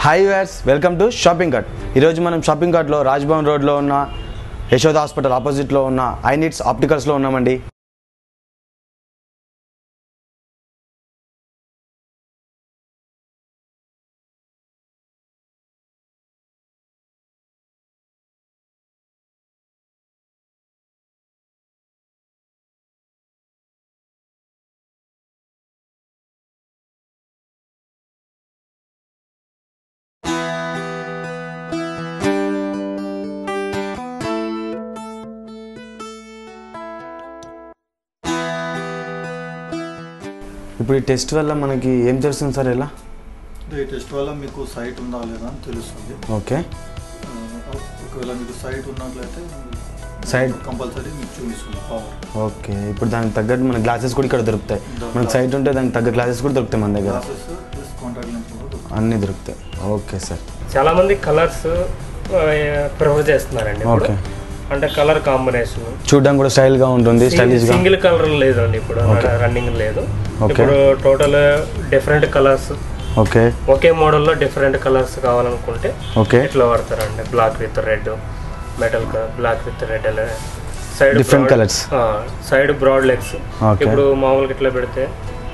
Hi viewers, welcome to shopping cart. ఈరోజు మనం shopping కార్ట్లో Raj Bhavan రోడ్లో ఉన్న యశోద హాస్పిటల్ ఆపోజిట్లో ఉన్న ఐ నీడ్స్ ఆప్టికల్స్లో ఉన్నామండి. ఇప్పుడు ఈ టెస్ట్ వల్ల మనకి ఏం తెలుస్తుంది సార్? ఎలా ఈ టెస్ట్ వల్ల మీకు సైట్ ఉందా లేదా అని తెలుస్తుంది. ఓకే, ఒకవేళ మీకు సైట్ ఉన్నట్లయితే సైట్ కంపల్సరీ మీకు చూపిస్తుంది పవర్. ఓకే, ఇప్పుడు దానికి తగ్గట్టు మన గ్లాసెస్ కూడా ఇక్కడ దొరుకుతాయి. మనకి సైట్ ఉంటే దానికి తగ్గ గ్లాసెస్ కూడా దొరుకుతాయి మన దగ్గర, కాంటాక్ట్ లెన్స్ అన్నీ దొరుకుతాయి. Okay sir. చాలామంది కలర్స్ ప్రిఫర్ చేస్తున్నారండి. ఓకే, అంటే కలర్ కాంబినేషన్ చూడడానికి కూడా స్టైల్గా ఉంటుంది. స్టైలిష్గా సింగిల్ కలర్ లేదండి ఇప్పుడు రన్నింగ్ లేదు. ఇప్పుడు టోటల్ డిఫరెంట్ కలర్స్. ఓకే, ఒకే మోడల్లో డిఫరెంట్ కలర్స్ కావాలనుకుంటే ఓకే ఇట్లా వాడతారండి. Black with red, metal black with red అలా side different colours, side broad legs. ఇప్పుడు మామూలుగా ఇట్లా పెడితే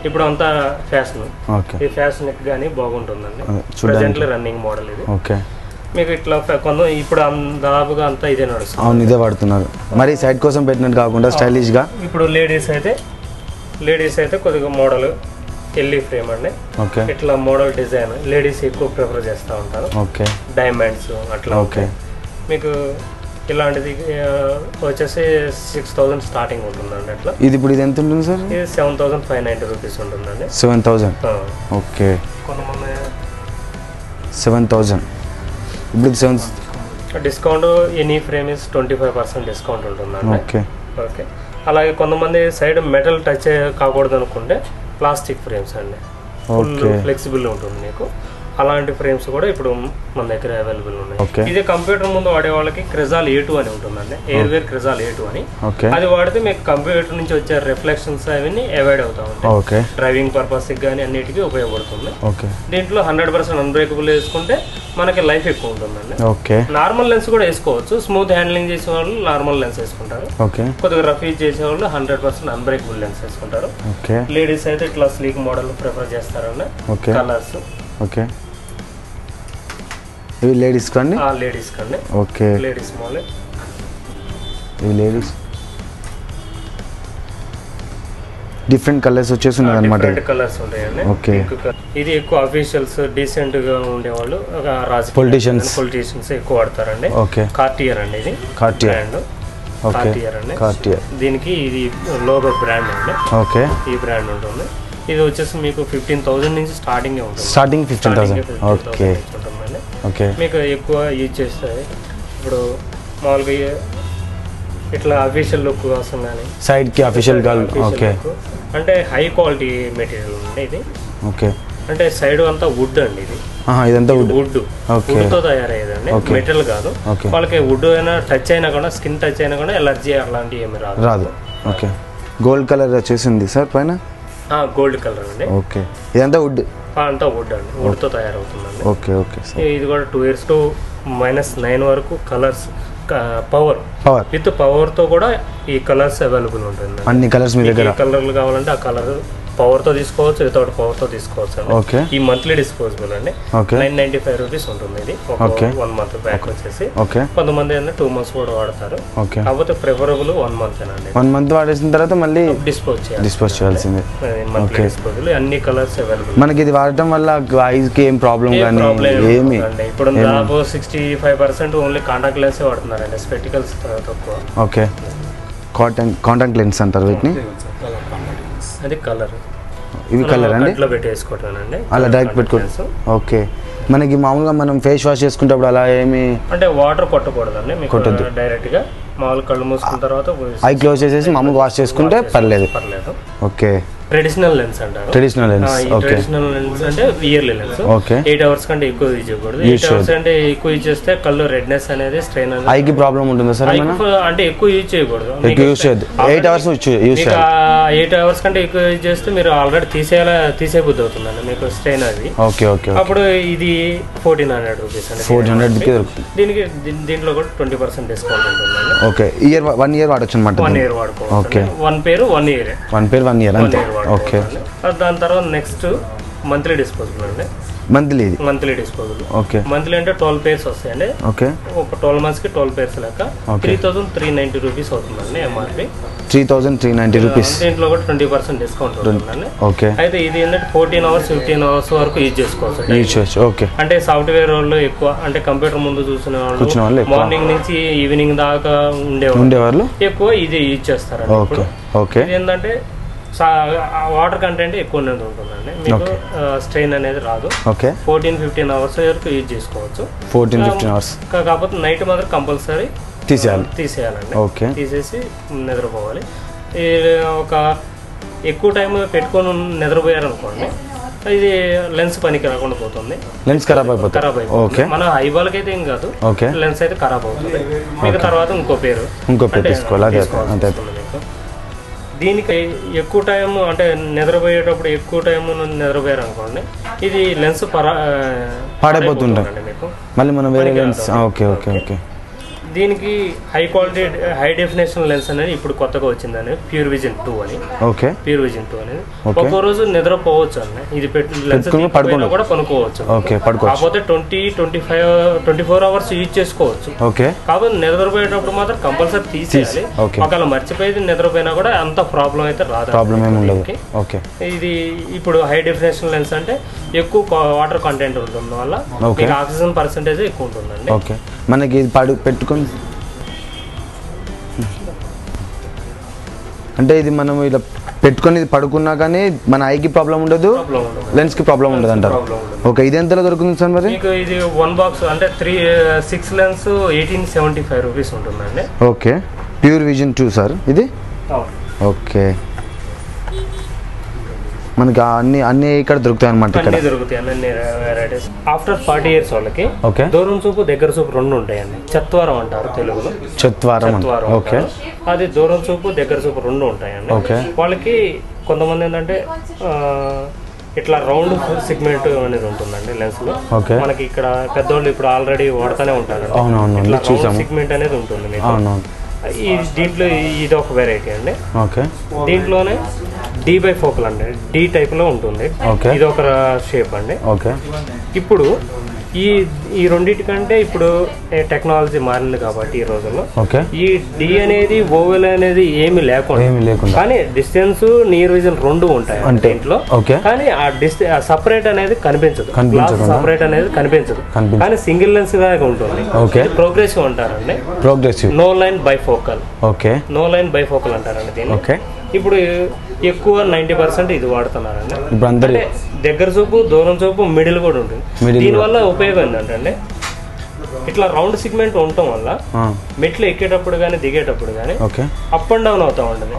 ఇప్పుడు అంతా ఫ్యాషన్. ఓకే, ఈ ఫ్యాషన్ కానీ బాగుంటుందండి. ప్రెజెంట్లీ రన్నింగ్ మోడల్ ఇది. ఓకే, మీకు ఇట్లా కొంత ఇప్పుడు దాదాపుగా అంతా ఇదే నడుస్తుంది. అవును, ఇదే వాడుతున్నారు. మరి సైడ్ కోసం పెట్టినట్టు కాకుండా స్టైలిష్గా. ఇప్పుడు లేడీస్ అయితే కొద్దిగా మోడల్ ఎల్ఈ ఫ్రేమ్ అండి. ఓకే, ఇట్లా మోడల్ డిజైన్ లేడీస్ ఎక్కువ ప్రిఫర్ చేస్తూ ఉంటారు. ఓకే, డైమండ్స్ అట్లా. ఓకే, మీకు ఇలాంటిది వచ్చేసి 6000 స్టార్టింగ్ ఉంటుందండి. అట్లా ఇది ఇప్పుడు ఇది ఎంత ఉంటుంది సార్? ఇది 7590 రూపీస్ ఉంటుందండి. 7000. ఓకే, కొంతమంది 7000. ఇప్పుడు ఇది 7 discount any frame is 25% discount ఉంటుందండి. Okay, okay. అలాగే కొంతమంది సైడ్ మెటల్ టచ్ కాకూడదు అనుకుంటే ప్లాస్టిక్ ఫ్రేమ్స్ అండి. ఫుల్ ఫ్లెక్సిబుల్ ఉంటుంది మీకు. అలాంటి ఫ్రేమ్స్ కూడా ఇప్పుడు మన దగ్గర అవైలబుల్ ఉన్నాయి. ఇది కంప్యూటర్ ముందు వాడే వాళ్ళకి క్రిజాల్ A2 అని ఉంటుందండి. ఎయిర్వేర్ క్రిజాల్ A2 అని. అది వాడితే మీకు కంప్యూటర్ నుంచి వచ్చే రిఫ్లెక్షన్స్ అవన్నీ అవాయిడ్ అవుతా ఉంటాయి. డ్రైవింగ్ పర్పస్ కానీ అన్నిటికీ ఉపయోగపడుతుంది. దీంట్లో 100% అన్బ్రేకబుల్ వేసుకుంటే మనకి లైఫ్ ఎక్కువ ఉంటుందండి. నార్మల్ లెన్స్ కూడా వేసుకోవచ్చు. స్మూత్ హ్యాండ్లింగ్ చేసే వాళ్ళు నార్మల్ లెన్స్ వేసుకుంటారు. కొద్దిగా రఫ్ యూజ్ చేసే వాళ్ళు 100% అన్బ్రేకబుల్ లెన్స్ వేసుకుంటారు. లేడీస్ అయితే ఇట్లా స్లీక్ మోడల్ ప్రిఫర్ చేస్తారండి. కలర్స్. ఓకే, ఇవి లేడీస్ కండి. లేడీస్ కండి. Okay, ladies model. ఇవి లేడీస్ డిఫరెంట్ కలర్స్ వచ్చేస్తున్నాయి అన్నమాట. డిఫరెంట్ కలర్స్ ఉంటాయండి. ఓకే, ఇది ఎక్కువ అఫీషియల్స్ డీసెంట్ గా ఉండేవాళ్ళు పొలిటీషియన్స్ ఎక్కువ వాడతారండి. ఓకే, కార్టియర్ అండి. ఇది కార్టియర్. కార్టియర్ అండి. కార్టియర్. దీనికి ఇది లోగో బ్రాండ్ అండి. ఓకే, ఈ బ్రాండ్ ఉంటుంది. ఇది వచ్చేసి మీకు 15,000 నుంచి స్టార్టింగ్ ఉంటుంది. స్టార్టింగ్ 15,000. ఓకే, ఉంటుందండి. ఓకే, మీకు ఎక్కువ యూజ్ చేస్తుంది. ఇప్పుడు మామూలుగా ఇట్లా అఫీషియల్ లుక్ కోసం కానీ సైడ్ కి అఫీషియల్ గా. ఓకే, అంటే హై క్వాలిటీ మెటీరియల్ ఉంది ఇది. ఓకే, అంటే సైడ్ అంతా వుడ్ అండి. ఇది ఇదంతా వుడ్ తో తయారయ్యేదండి, మెటల్ కాదు. వాళ్ళకి వుడ్ అయినా టచ్ అయినా కూడా, స్కిన్ టచ్ అయినా కూడా ఎలర్జీ అలాంటివి ఏమి రాదు. ఓకే, గోల్డ్ కలర్ వచ్చేసింది సార్ పైన. గోల్డ్ కలర్ అండి. ఓకే, ఇదంతా వుడ్. అంతా వుడ్ అండి, వుడ్ తో తయారవుతుందండి. Okay, okay. ఇది కూడా 2 years to -9 వరకు కలర్స్. పవర్ విత్ పవర్ తో కూడా ఈ కలర్స్ అవైలబుల్ ఉంటుంది. అన్ని కలర్స్ మీ దగ్గర. కలర్లు కావాలంటే ఆ కలర్ పవర్ తో తీసుకోవచ్చు, వితౌట్ పవర్ తో తీసుకోవచ్చు అండి. ఈ మంత్లీ డిస్పోజబుల్ అండి. 995 రూపీస్ ఉంటుంది. ఇది 1 month బ్యాక్ వచ్చేసి. కొంతమంది 2 months కూడా వాడతారు. కాకపోతే ప్రిఫరబుల్ 1 month అండి. 1 month వాడేసిన తర్వాత మళ్ళీ డిస్పోజ్ చేయాల్సిందే. మంత్లీ డిస్పోజబుల్ అన్ని కలర్స్ అవైలబుల్. మనకి ఇది వాడటం వల్ల ఐస్ కి ఏం ప్రాబ్లం కానీ ఏమి? ఇప్పుడు దాదాపు 65% ఓన్లీ కాంటాక్ట్ లెన్స్ వాడుతున్నారండి, స్పెక్టికల్స్ తక్కువ. ఓకే, కాంటాక్ట్ లెన్స్ అంటారు వీటిని. అది కలర్. ఇవి కలర్ అండి. అట్లా పెట్టేసుకోవటమేనండి, అలా డైరెక్ట్ పెట్టుకోవచ్చు. ఓకే, మనకి మామూలుగా మనం ఫేస్ వాష్ చేసుకుంటప్పుడు అలా ఏమి అంటే వాటర్ కొట్టకూడదండి మీకు. డైరెక్ట్ గా మామూలు కళ్ళు మూసుకున్న తర్వాత ఐ క్లోజ్ చేసేసి మామూలు వాష్ చేసుకుంటే పర్లేదు. ఓకే, ట్రెడిషనల్ లెన్స్ అంటారు. Traditional lens. Okay, traditional lens అంటే ఇయర్లీ లెన్స్. ఓకే, 8 అవర్స్ కంటే ఎక్కువ యూజ్ చేయకూడదు. 8 అవర్స్ అంటే ఎక్కువ యూజ్ చేస్తే కళ్ళు రెడ్నెస్ అనేది స్ట్రెయిన్ అనేది ఐకి ప్రాబ్లం ఉంటుందా సార్? అంటే ఎక్కువ యూజ్ చేయకూడదు. ఎక్కువ యూజ్ చేయొద్దు. 8 అవర్స్ యూజ్ చేయాలి. 8 అవర్స్ కంటే ఎక్కువ యూజ్ చేస్తే మీరు ఆల్రెడీ తీసేయబుద్ధి అవుతుందండి మీకు స్ట్రెయిన్ అది. Okay okay. అప్పుడు ఇది 1400 రూపీస్ అండి. 1400 కి దొరుకుతుంది. దీంట్లో కూడా 20% డిస్కౌంట్ ఉంటుందండి. ఓకే, 1 ఇయర్ వాడచ్చు అనమాట. 1 ఇయర్ వాడుకోవచ్చు. ఓకే, 1 పేరు 1 ఇయర్. 1 ఇయర్ అంతే. ఓకే, దాని తర్వాత నెక్స్ట్ మంత్లీ డిస్పోజబుల్ అండి. Monthly disposable. ఓకే, మంత్లీ అంటే 12 పేర్స్ వస్తాయండి. ఓకే, ఒక 12 months కి 12 పేర్స్ లెక్క 3390 రూపీస్ అవుతుందండి ఎంఆర్పి. 3390 రూపీస్. దీంట్లో కూడా 20% డిస్కౌంట్ ఉంటుందండి. ఓకే, అయితే ఇది ఏంటంటే 14 అవర్స్ 15 అవర్స్ వరకు యూజ్ చేసుకోవచ్చు. ఓకే, అంటే సాఫ్ట్వేర్ వాళ్ళు ఎక్కువ అంటే కంప్యూటర్ ముందు చూసిన వాళ్ళు మార్నింగ్ నుంచి ఈవినింగ్ దాకా ఉండేవాళ్ళు ఎక్కువ ఇది యూజ్ చేస్తారు. Okay okay. ఇది ఏంటంటే వాటర్ కంటెంట్ ఎక్కువ అనేది ఉంటుందండి. మీకు స్ట్రెయిన్ అనేది రాదు. ఓకే, 14-15 అవర్స్ వరకు యూజ్ చేసుకోవచ్చు. 14-15 అవర్స్. కాకపోతే నైట్ మాత్రం కంపల్సరీ తీసేయాలండి. ఓకే, తీసేసి నిద్రపోవాలి. ఒక ఎక్కువ టైం పెట్టుకొని నిద్రపోయారనుకోండి ఇది లెన్స్ పనికి రాకుండా పోతుంది. లెన్స్ ఖరాబ్ అయిపోతుంది. ఓకే, మన ఐబాల్కి అయితే ఏం కాదు. ఓకే, లెన్స్ అయితే ఖరాబ్ అవుతుంది. మీకు తర్వాత ఇంకో పేరు తీసుకోవాలి. దీనికి ఎక్కువ టైం అంటే నిద్రపోయేటప్పుడు ఎక్కువ టైం నిద్రపోయారు అనుకోండి ఇది లెన్స్ పాడైపోతుంటాయి మీకు. మళ్ళీ మనం వేరే లెన్స్. Okay okay okay. దీనికి high quality high definition lens అనేది ఇప్పుడు కొత్తగా వచ్చిందని ప్యూర్ విజన్ 2 అని. ఓకే, ప్యూర్ విజన్ 2 అనేది ఒక్కో రోజు నిద్రపోవచ్చు అండి. ఇది లెన్స్ కూడా కొనుక్కోవచ్చు. ఓకే, కాకపోతే 24 అవర్స్ యూజ్ చేసుకోవచ్చు. ఓకే, కాకపోతే నిద్రపోయేటప్పుడు మాత్రం కంపల్సరీ తీసేయాలి. ఒకవేళ మర్చిపోయి నిద్రపోయినా కూడా అంత ప్రాబ్లం అయితే రాదు. ప్రాబ్లం ఏమి ఉండదు. ఓకే, ఇది ఇప్పుడు హై డెఫినేషన్ లెన్స్ అంటే ఎక్కువ వాటర్ కంటెంట్ ఉంటుంది వల్ల ఆక్సిజన్ పర్సెంటేజ్ ఎక్కువ ఉంటుందండి. ఓకే, మనకి ఇది పెట్టుకొని అంటే ఇది మనం ఇలా పెట్టుకొని పడుకున్నా కానీ మన ఐకి ప్రాబ్లం ఉండదు, లెన్స్ కి ప్రాబ్లం ఉండదు అంటారు. ఓకే, ఇది ఎంతలో దొరుకుతుంది సార్ మరి? మీకు ఇది 1 బాక్స్ అంటే 6 లెన్స్ 1875 రూపీస్ ఉంటుందండి. ఓకే, ప్యూర్ విజన్ 2 సార్ ఇది. ఓకే, మనకి అన్ని ఇక్కడ దొరుకుతాయి అనమాట. ఇక్కడ దొరుకుతాయి అన్ని వెరైటీస్. ఆఫ్టర్ 40 years వాళ్ళకి దూరం చూపు దగ్గర చూపు 2 ఉంటాయండి. చత్వారం అంటారు తెలుగులో. చత్వారం. ఓకే, అది దూరం చూపు దగ్గర చూపు 2 ఉంటాయండి. వాళ్ళకి కొంతమంది ఏంటంటే ఇట్లా రౌండ్ సెగ్మెంట్ అనేది ఉంటుందండి లెన్స్ లో. మనకి ఇక్కడ పెద్దోళ్ళు ఇప్పుడు ఆల్రెడీ వాడుతూనే ఉంటారు. సెగ్మెంట్ అనేది ఉంటుంది మీకు. దీంట్లో ఇది ఒక వెరైటీ అండి. దీంట్లోనే డి బై ఫోకల్ అండి. డి టైప్ లో ఉంటుంది. ఇది ఒక షేప్ అండి. ఇప్పుడు ఈ రెండింటికంటే ఇప్పుడు టెక్నాలజీ మారింది కాబట్టి ఈ రోజుల్లో ఈ డి అనేది ఓవెల్ అనేది ఏమి లేకుండా కానీ డిస్టెన్స్ నియర్ విజన్ 2 ఉంటాయి దీంట్లో. కానీ ఆ సపరేట్ అనేది కనిపించదు. సపరేట్ అనేది కనిపించదు కానీ సింగిల్ లెన్స్ లాగా ఉంటుంది. ప్రోగ్రెసివ్ అంటారండి. No line bifocal. No line bifocal అంటారండి దీన్ని. ఇప్పుడు ఎక్కువ 90% ఇది వాడుతున్నారండి. అంటే దగ్గర చూపు దూరం చూపు మిడిల్ కూడా ఉంటుంది. దీనివల్ల ఉపయోగం ఏంటంటే ఇట్లా రౌండ్ సెగ్మెంట్ ఉండటం వల్ల మెట్లు ఎక్కేటప్పుడు కానీ దిగేటప్పుడు కానీ అప్ అండ్ డౌన్ అవుతా ఉంటుంది.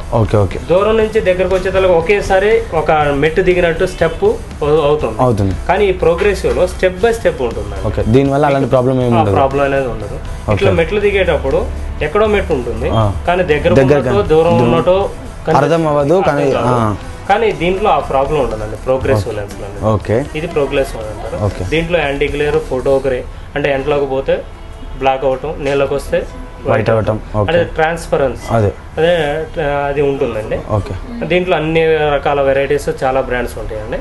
దూరం నుంచి దగ్గరకు వచ్చేదానికి ఒకేసారి ఒక మెట్టు దిగినట్టు స్టెప్ అవుతుంది. కానీ ఈ ప్రోగ్రెసివ్ లో స్టెప్ బై స్టెప్ ఉంటుంది. దీనివల్ల అలాంటి ప్రాబ్లం అనేది ఉండదు. ఇట్లా మెట్లు దిగేటప్పుడు ఎక్కడో మెట్టు ఉంటుంది కానీ దగ్గర దూరం ఉన్నట్టు అర్థం అవ్వదు. కానీ దీంట్లో ఆ ప్రాబ్లం ఉండదండి ప్రోగ్రెసివ్ లెన్స్ లో. ఇది ప్రోగ్రెసివ్ అంటారు. దీంట్లో యాంటీ గ్లేర్, ఫోటో గ్రే అంటే ఎంట్లోకి పోతే బ్లాక్ అవటం, నీళ్ళకి వస్తే వైట్ అవటం, అదే ట్రాన్స్పరెన్సీ అదే అది ఉంటుందండి. దీంట్లో అన్ని రకాల వెరైటీస్ చాలా బ్రాండ్స్ ఉంటాయండి.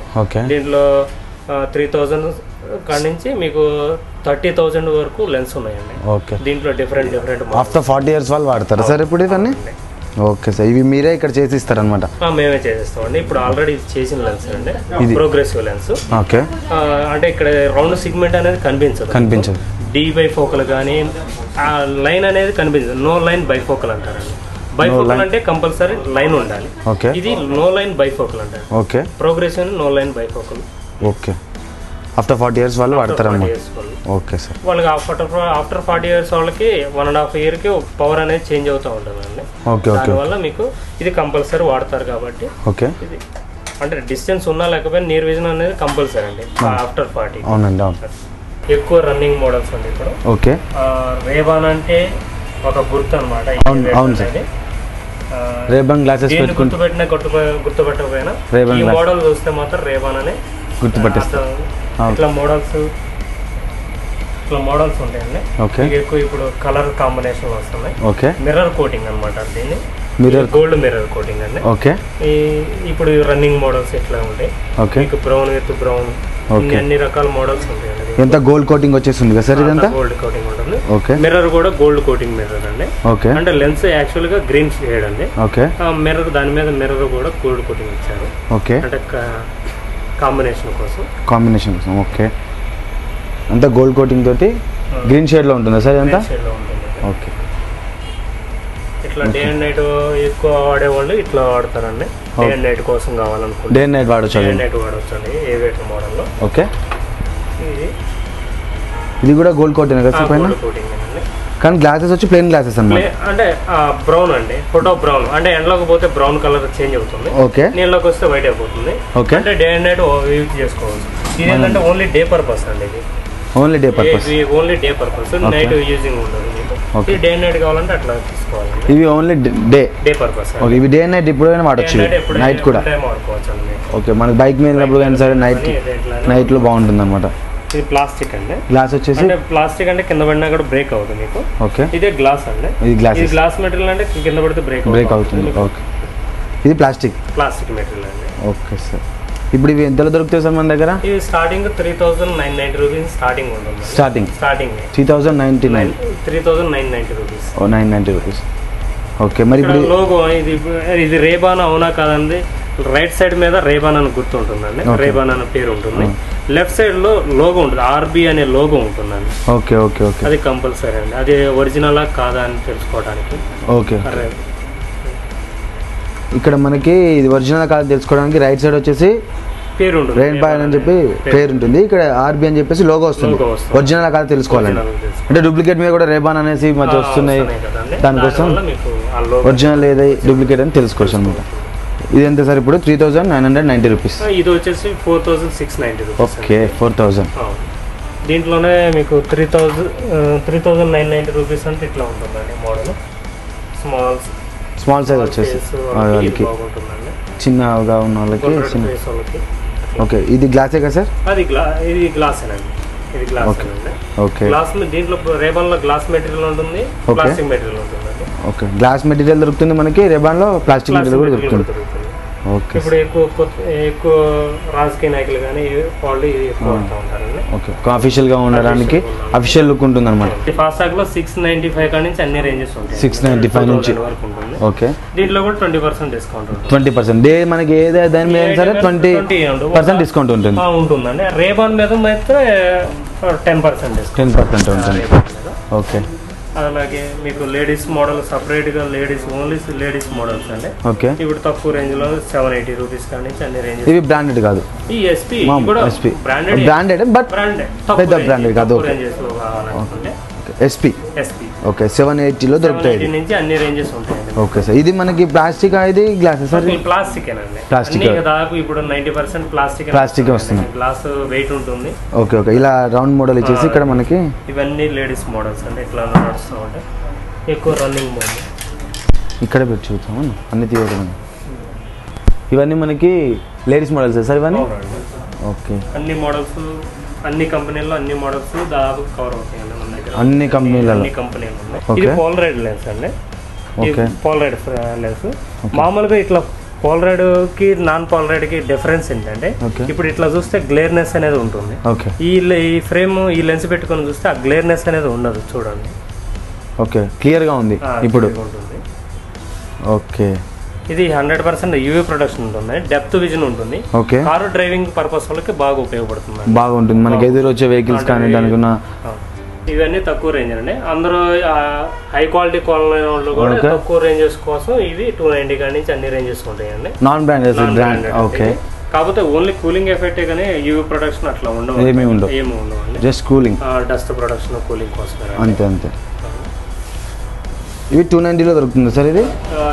దీంట్లో 3000 కాడి నుంచి మీకు 30,000 వరకు లెన్స్ ఉన్నాయండి. దీంట్లో డిఫరెంట్ ఆఫ్టర్ 40 years వాళ్ళు వాడతారు సార్ ఇప్పుడు ఇవన్నీ. ఓకే సార్, ఇవి మీరే ఇక్కడ చేసిస్తారు అనమాట? మేమే చేసేస్తామండి. ఇప్పుడు ఆల్రెడీ చేసిన లెన్స్ అండి, ప్రోగ్రెసివ్ లెన్స్. ఓకే, అంటే ఇక్కడ రౌండ్ సెగ్మెంట్ అనేది కనిపించదు. డి బైఫోకల్ కానీ ఆ లైన్ అనేది కనిపించదు. నో లైన్ బైఫోకల్ అంటారండి. బైఫోకల్ అంటే కంపల్సరీ లైన్ ఉండాలి. ఇది నో లైన్ బైఫోకల్ అంటారు. Progressive no line bifocal. Okay, after 40 years వాళ్ళు వాడతారమ్మా. Okay sir. వాళ్ళకి ఆఫ్టర్ 40 years వాళ్ళకి 1.5 yearకి పవర్ అనేది చేంజ్ అవుతూ ఉంటుందండి. Okay okay. దానివల్ల మీకు ఇది కంపల్సరీ వాడతారు కాబట్టి. ఓకే. ఇది అంటే డిస్టెన్స్ ఉన్నా లేకపోయినా నియర్ విజన్ అనేది కంపల్సరీ అండి ఆఫ్టర్ 40. అవునండి అవును. ఎక్కువ రన్నింగ్ మోడల్స్ అండి ఇప్పుడు. ఓకే. రేబాన్ అంటే ఒక గుర్తు అనమాట. అవును సార్. రేబాన్ గ్లాసెస్ గుర్తుపెట్టకపోయినా ఈ మోడల్ చూస్తే మాత్రం రేబాన్ అనే గుర్తుపట్టేస్తారు. ఇట్లా మోడల్స్ ఉంటాయండి. ఓకే. ఎక్కువ ఇప్పుడు కలర్ కాంబినేషన్ వస్తున్నాయి. ఓకే. మిర్రర్ కోటింగ్ అనమాట దీన్ని. గోల్డ్ మిర్రర్ కోటింగ్ అండి. ఓకే. ఇప్పుడు రన్నింగ్ మోడల్స్ ఇట్లా ఉంటాయి. ఓకే. మీకు బ్రౌన్ విత్ బ్రౌన్ అన్ని రకాల మోడల్స్ ఉంటాయండి. ఎంత గోల్డ్ కోటింగ్ వచ్చేస్తుంది కదా సార్ ఇదంతా? గోల్డ్ కోటింగ్ ఉంటుంది. ఓకే. మిర్రర్ కూడా గోల్డ్ కోటింగ్ మిర్రర్ అండి. ఓకే. అంటే లెన్స్ యాక్చువల్ గా గ్రీన్ షేడ్ అండి. ఓకే. మిర్రర్ దాని మీద మిర్రర్ కూడా గోల్డ్ కోటింగ్ ఇచ్చారు. ఓకే. అంటే కాంబినేషన్ కోసం. ఓకే. అంతా గోల్డ్ కోటింగ్ తోటి గ్రీన్ షేడ్ లో ఉంటుందా సార్ ఇదంతా? ఓకే. ఇట్లా డే అండ్ నైట్ ఎక్కువ వాడేవాళ్ళు ఇట్లా వాడతారండి. డే అండ్ నైట్ కోసం కావాలనుకుంటే డే అండ్ నైట్ వాడచ్చు అండి ఏవియేటర్ మోడల్లో. ఓకే. ఇది కూడా గోల్డ్ కోటింగ్ కదా సార్ పైన? కానీ గ్లాసెస్ వచ్చి ప్లెయిన్ గ్లాసెస్ అన్నమాట. అంటే బ్రౌన్ అండి, ఫోటో బ్రౌన్. అంటే ఎండలోకి పోతే బ్రౌన్ కలర్ చేంజ్ అవుతుంది. ఓకే. నీళ్ళలోకి వస్తే వైట్ అయిపోతుంది. ఓకే. అంటే డే అండ్ నైట్ యూజ్ చేసుకోవచ్చు. ఇది ఏంటంటే ఓన్లీ డే పర్పస్ అండి. ఇది only day purpose. Night using ఉండదు. ఇది డే అండ్ నైట్ కావాలంటే అట్లా తీసుకోవాలి. ఇవి ఓన్లీ డే పర్పస్. ఓకే. ఇవి డే అండ్ నైట్ ఎప్పుడైనా వాడచ్చు, నైట్ కూడా వాడుకోవచ్చు అండి. ఓకే. మనకి బైక్ మీద వెళ్ళినప్పుడు కానీ సరే నైట్ లో బాగుంటుంది అనమాట. ఇది ప్లాస్టిక్ అండి. గ్లాస్ వచ్చేసి అంటే ప్లాస్టిక్ అంటే కింద పడినా కూడా బ్రేక్ అవుతుంది మీకు. ఓకే. ఇదే గ్లాస్ అండి. ఇది గ్లాస్ మెటీరియల్ అంటే కింద పడితే బ్రేక్ అవుతుంది. ఓకే. ఇది ప్లాస్టిక్ మెటీరియల్ అండి. Okay sir. ఇప్పుడు ఇవి ఎంతలో దొరుకుతాయి సార్ మన దగ్గర? ఇది స్టార్టింగ్ 3,990 రూపీస్ స్టార్టింగ్ ఉంటుంది. Starting 3,990 rupees. 990 రూపీస్. ఓకే. మరి ఇప్పుడు లోగో ఇది రేబాన్ అవునా కాదండి? రైట్ సైడ్ మీద రేబాన్ అని గుర్తు ఉంటుందండి. రేబాన్ అనే పేరు ఉంటుంది. లెఫ్ట్ సైడ్ లో లోగో ఉంటుంది, ఆర్బి అనే లోగో ఉంటుందండి. Okay okay okay. అది కంపల్సరీ అండి. అది ఒరిజినలా కాదా అని తెలుసుకోవడానికి. ఓకే. ఇక్కడ మనకి ఇది ఒరిజినల్ కాదు తెలుసుకోవడానికి రైట్ సైడ్ వచ్చేసి పేరు ఉంటుంది, రెయిన్ బాయ్ అని చెప్పి పేరు ఉంటుంది. ఇక్కడ ఆర్బి అని చెప్పేసి లోగో వస్తుంది. ఒరిజినల్ కాదు తెలుసుకోవాలండి. అంటే డూప్లికేట్ మీద కూడా రేబాన్ అనేసి మధ్య వస్తున్నాయి. దానికోసం ఒరిజినల్ ఏదై డూప్లికేట్ అని తెలుసుకోవచ్చు అనమాట. ఇది ఎంత సార్ ఇప్పుడు? 3,990 రూపీస్. ఇది వచ్చేసి 4,690 రూపీస్. ఓకే. 4,000. దీంట్లోనే మీకు 3,990 రూపీస్ అంటే ఇట్లా ఉంటుందండి మోడల్. స్మాల్ సైజ్ వచ్చేసి వాళ్ళకి చిన్నగా ఉన్న వాళ్ళకి. ఓకే. ఇది గ్లాసే కదా సార్? ఇది గ్లాసేనండి. ఇది గ్లాస్. ఓకే. గ్లాస్ దీంట్లో రేబాన్ లో గ్లాస్ మెటీరియల్ ఉంటుంది, ప్లాస్టిక్ మెటీరియల్ ఉంటుందండి. ఓకే. గ్లాస్ మెటీరియల్ దొరుకుతుంది మనకి, రేబాన్ లో ప్లాస్టిక్ మెటీరియల్ కూడా దొరుకుతుంది. ఓకే. ఇప్పుడు ఎక్కువ రాజకీయ నాయకులు కానీ వాళ్ళు ఎక్కువ వాడుతూ ఉంటారండి. ఓకే. అఫీషియల్ గా ఉండడానికి అఫీషియల్ లుక్ ఉంటుంది అనమాట. ఫాస్టాగ్ లో 695 కాడి నుంచి అన్ని రేంజెస్ ఉంటాయి. 695 నుంచి వరకు ఉంటుంది. ఓకే. దీంట్లో కూడా 20% డిస్కౌంట్ ఉంటుంది. 20% డే మనకి ఏదే దాని మీద సరే 20% డిస్కౌంట్ ఉంటుంది. ఉంటుందండి. రేబాన్ మీద అయితే 10% డిస్కౌంట్. 10% ఉంటుంది. ఓకే. అలాగే మీకు లేడీస్ మోడల్ సపరేట్ గా ఓన్లీ లేడీస్ మోడల్స్ అండి. ఓకే. ఇప్పుడు తక్కువ రేంజ్ లో 780 రూపీస్ కానీ అన్ని రేంజ్. ఇవి బ్రాండెడ్ కాదు. ఈ ఎస్పీ కూడా బ్రాండెడ్ బట్ పెద్ద బ్రాండెడ్ కాదు. రేంజెస్ లో కావాలనుకుంటే ఎస్పీ. ఓకే. 780 లో దొరుకుతాయి. నుంచి అన్ని రేంజెస్ ఉంటాయి. Okay sir. ఇది మనకి ప్లాస్టిక్ ఇది గ్లాస్ సార్? ప్లాస్టిక్ ఏనండి. ప్లాస్టిక్ దాదాపు ఇప్పుడు 90% ప్లాస్టిక్ వస్తుంది. గ్లాస్ వెయిట్ ఉంటుంది. Okay okay. ఇలా రౌండ్ మోడల్ ఇచ్చేసి ఇక్కడ మనకి ఇవన్నీ లేడీస్ మోడల్స్ అండి. ఇట్లా నడుస్తూ ఉంటాయి. ఎక్కువ రన్నింగ్ మోడల్ ఇక్కడ పెట్టి చూద్దాము అన్ని తీయడం. ఇవన్నీ మనకి లేడీస్ మోడల్స్ సార్ ఇవన్నీ? ఓకే. అన్ని మోడల్స్ అన్ని కంపెనీల్లో అన్ని మోడల్స్ దాదాపు కవర్ అవుతాయండి మన దగ్గర. అన్ని కంపెనీలలో ఇది పోలరైడ్ లెన్స్ అండి. పోలరైడ్ లెన్స్ మామూలుగా ఇట్లా పోలరైడ్ కి నాన్ పోలరైడ్ కి డిఫరెన్స్ ఏంటంటే ఇప్పుడు ఇట్లా చూస్తే గ్లేర్నెస్ అనేది ఉంటుంది. ఈ ఫ్రేమ్ ఈ లెన్స్ పెట్టుకొని చూస్తే ఆ గ్లేర్నెస్ అనేది ఉండదు. చూడండి. ఓకే. క్లియర్ గా ఉంది ఇప్పుడు. ఓకే. ఇది 100% యూవీ ప్రొడక్షన్ ఉంటుంది. డెప్త్ విజన్ ఉంటుంది. ఓకే. కారు డ్రైవింగ్ పర్పస్ వాళ్ళకి బాగా ఉపయోగపడుతుంది. బాగుంటుంది మనకి ఎదురు వచ్చే వెహికల్స్ కానీ దానికున్న. ఇవన్నీ తక్కువ రేంజ్ అండి. అందరూ హై క్వాలిటీ కొనలేని వాళ్ళు కూడా తక్కువ రేంజెస్ కోసం ఇవి 290 కాడి నుంచి అన్ని రేంజెస్ ఉంటాయండి. Non branded. ఓకే. కాకపోతే ఓన్లీ కూలింగ్ ఎఫెక్టే కానీ యూవీ ప్రొడక్షన్ అట్లా ఉండవు, ఏమీ ఉండవు అండి. Just cooling, dust production cooling కోసం అంతే అంతే. ఇవి 290లో దొరుకుతుంది సార్ ఇది?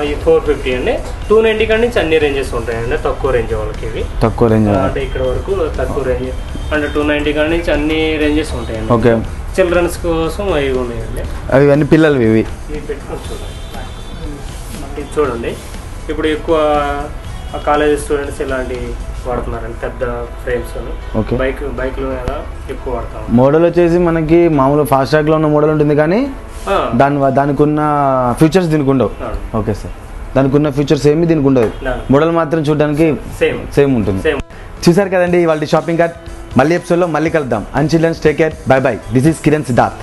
ఈ 450 అండి. 290 కాడి నుంచి అన్ని రేంజెస్ ఉంటాయండి, తక్కువ రేంజ్ వాళ్ళకి ఇవి. తక్కువ రేంజ్ అంటే ఇక్కడ వరకు తక్కువ రేంజ్ అంటే 290 కాడి నుంచి అన్ని రేంజెస్ ఉంటాయండి. ఓకే. చిల్డ్రన్స్ కోసం అవి ఉన్నాయండి. అవి అన్ని పిల్లలు ఇవి పెట్టుకొని చూడండి. ఇది చూడండి, ఇప్పుడు ఎక్కువ కాలేజ్ స్టూడెంట్స్ ఇలాంటి వాడుతున్నారండి, పెద్ద ఫ్రేమ్స్. ఓకే. బైక్లు ఎలా ఎక్కువ వాడతాం. మోడల్ వచ్చేసి మనకి మామూలు ఫాస్ట్ ట్రాక్లో ఉన్న మోడల్ ఉంటుంది కానీ దానికి ఉన్న ఫీచర్స్ దీనికి ఉండవు. ఓకే సార్, దానికి ఉన్న ఫీచర్స్ ఏమి దీనికి ఉండదు, మోడల్ మాత్రం చూడడానికి సేమ్ ఉంటుంది. చూసారు కదండి ఇవాళ షాపింగ్ కార్ట్. మళ్ళీ ఎపిసోడ్లో మళ్ళీ కలుద్దాం. And childrens take care, bye bye. This is Kiran Siddharth.